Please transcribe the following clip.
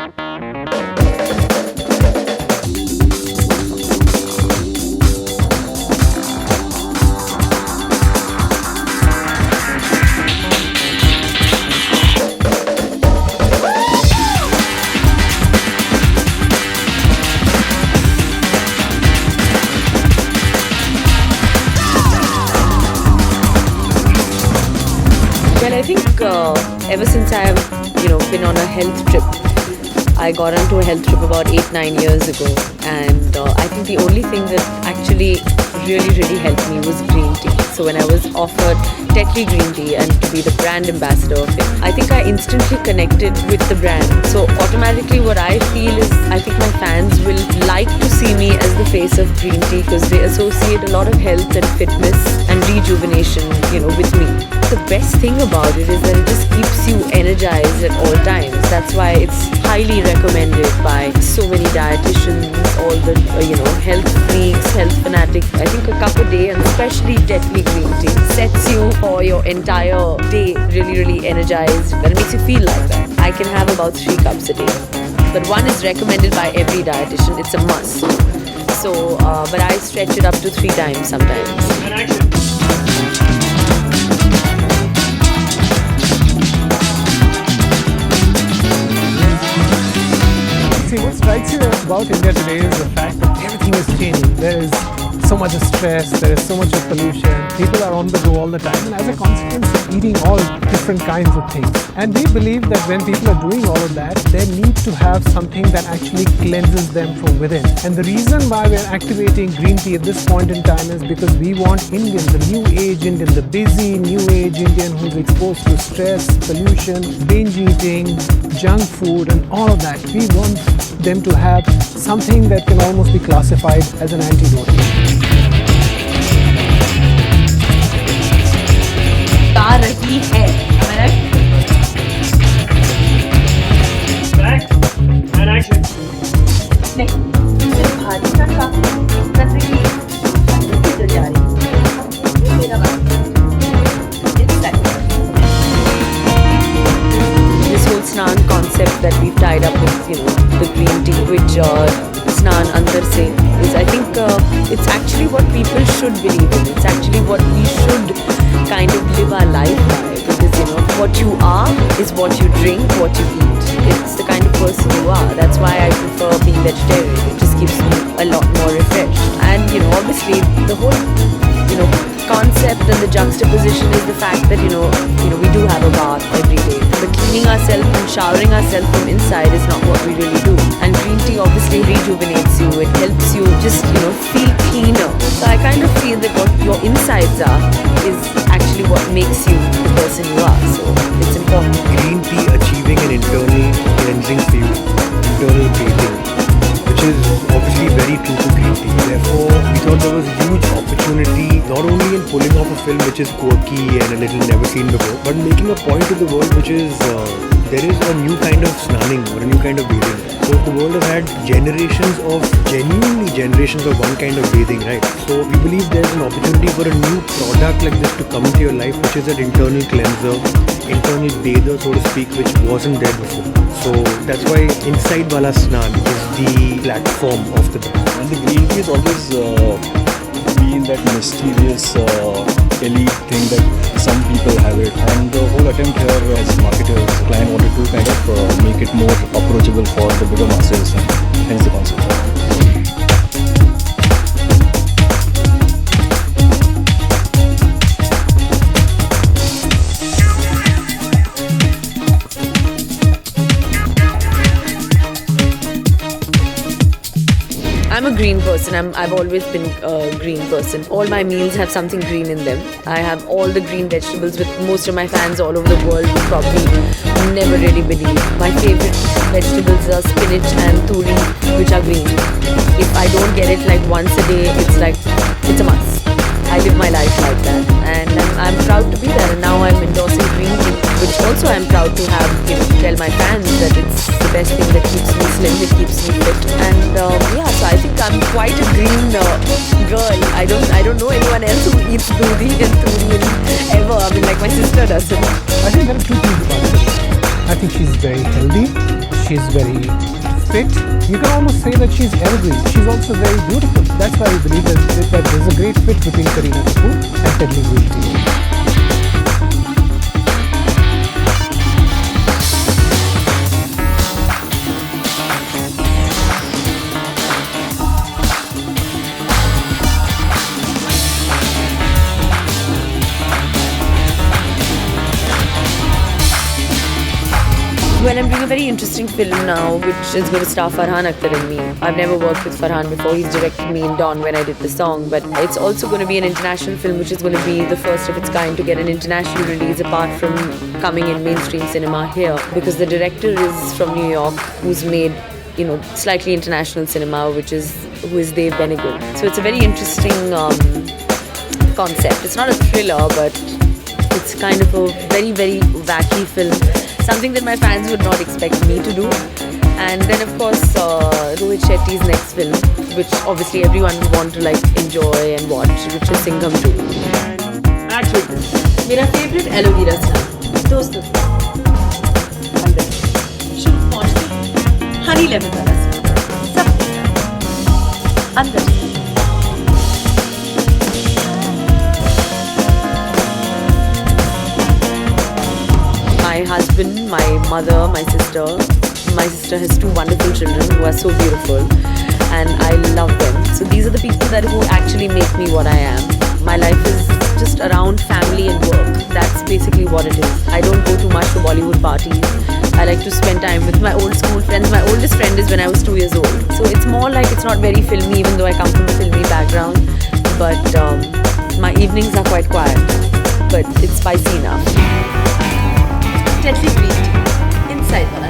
Well, I think ever since I have, been on a health trip, I got onto a health trip about 8-9 years ago, and I think the only thing that actually really helped me was green tea. So when I was offered Tetley Green Tea and to be the brand ambassador of it, I think I instantly connected with the brand. So automatically what I feel is I think my fans will like to see me as the face of green tea because they associate a lot of health and fitness and rejuvenation, with me. The best thing about it is that it just keeps you energized at all times. That's why it's highly recommended by so many dietitians, all the, health freaks, health fanatics. I think a cup a day, and especially Tetley Green Tea, sets you for your entire day really energized. And it makes you feel like that. I can have about 3 cups a day. But one is recommended by every dietitian. It's a must. So, but I stretch it up to 3 times sometimes. See, what strikes you about India today is the fact that everything is changing. There is so much of stress, there is so much of pollution. People are on the go all the time, and as a consequence, eating all different kinds of things. And we believe that when people are doing all of that, they need to have something that actually cleanses them from within. And the reason why we're activating green tea at this point in time is because we want Indian, the new age Indian, the busy new age Indian who's exposed to stress, pollution, binge eating, junk food, and all of that. We want them to have something that can almost be classified as an antidote. आ रही है, am I right? Back and action. नहीं, सिर्फ भाजी का काफी कर रही है, किधर जा रही है? ये मेरा बात है। It's that. This whole Snan concept that we've tied up with, the green tea, which Snan Andar se is, I think it's actually what people should believe in. It's actually what we should kind of live our life by, because what you are is what you drink, what you eat. It's the kind of person you are. That's why I prefer being vegetarian. It just keeps me a lot more refreshed. And obviously the whole concept and the juxtaposition is the fact that we do have a bath every day, but cleaning ourselves and showering ourselves from inside is not what we really do. And green tea obviously rejuvenates you. It helps you just feel cleaner. So I kind of feel that what your insides are is actually what makes you the person you are. So it's important. Green tea achieving an internal cleansing for you, internal bathing, which is obviously very true to green tea. Therefore, we thought there was a huge opportunity not only in pulling off a film which is quirky and a little never seen before, but making a point to the world which is there is a new kind of snanning or a new kind of bathing. So the world has had genuinely generations of one kind of bathing, right? So we believe there's an opportunity for a new product like this to come into your life, which is an internal cleanser, internal bather, so to speak, which wasn't there before. So that's why Inside Wala Snan is the platform of the brand. And the green tea has always been that mysterious elite thing that some people have it, and the whole attempt here as marketers, client wanted to kind of make it more approachable for the bigger masses, and hence the concept. I'm a green person. I've always been a green person. All my meals have something green in them. I have all the green vegetables, with most of my fans all over the world who probably never really believe. My favorite vegetables are spinach and turi, which are green. If I don't get it like once a day, it's a must. I live my life like that, and I'm proud to be there. And now I'm endorsing green tea, which also I'm proud to have, tell my fans that it's the best thing that keeps me slim, it keeps me fit. And so I think I'm quite a green girl. I don't know anyone else who eats doodhi and turi ever. I mean, like my sister doesn't. I think there are 2 things about it. I think she's very healthy. She's very fit. You can almost say that she's evergreen. She's also very beautiful. That's why I believe that there's a great fit between Kareena Kapoor and Tedley Greenfield. Well, I'm doing a very interesting film now, which is going to star Farhan Akhtar and me. I've never worked with Farhan before. He's directed me in Dawn when I did the song, but it's also going to be an international film, which is going to be the first of its kind to get an international release apart from coming in mainstream cinema here, because the director is from New York, who's made, you know, slightly international cinema, who is Dave Benegal. So it's a very interesting concept. It's not a thriller, but it's kind of a very, very wacky film. Something that my fans would not expect me to do. And then of course Rohit Shetty's next film, which obviously everyone would want to like enjoy and watch, which is Singham 2. Action. मेरा favorite aloe vera snack, दोस्त अंदर शुभ पहुंचते honey lemon वाला snack, सब अंदर. My husband, my mother, my sister. My sister has 2 wonderful children who are so beautiful, and I love them. So these are the people who actually make me what I am. My life is just around family and work. That's basically what it is. I don't go too much to Bollywood parties. I like to spend time with my old school friends. My oldest friend is when I was 2 years old. So it's more like it's not very filmy, even though I come from a filmy background. But my evenings are quite quiet. But it's spicy enough. Tedley Green Tea, inside the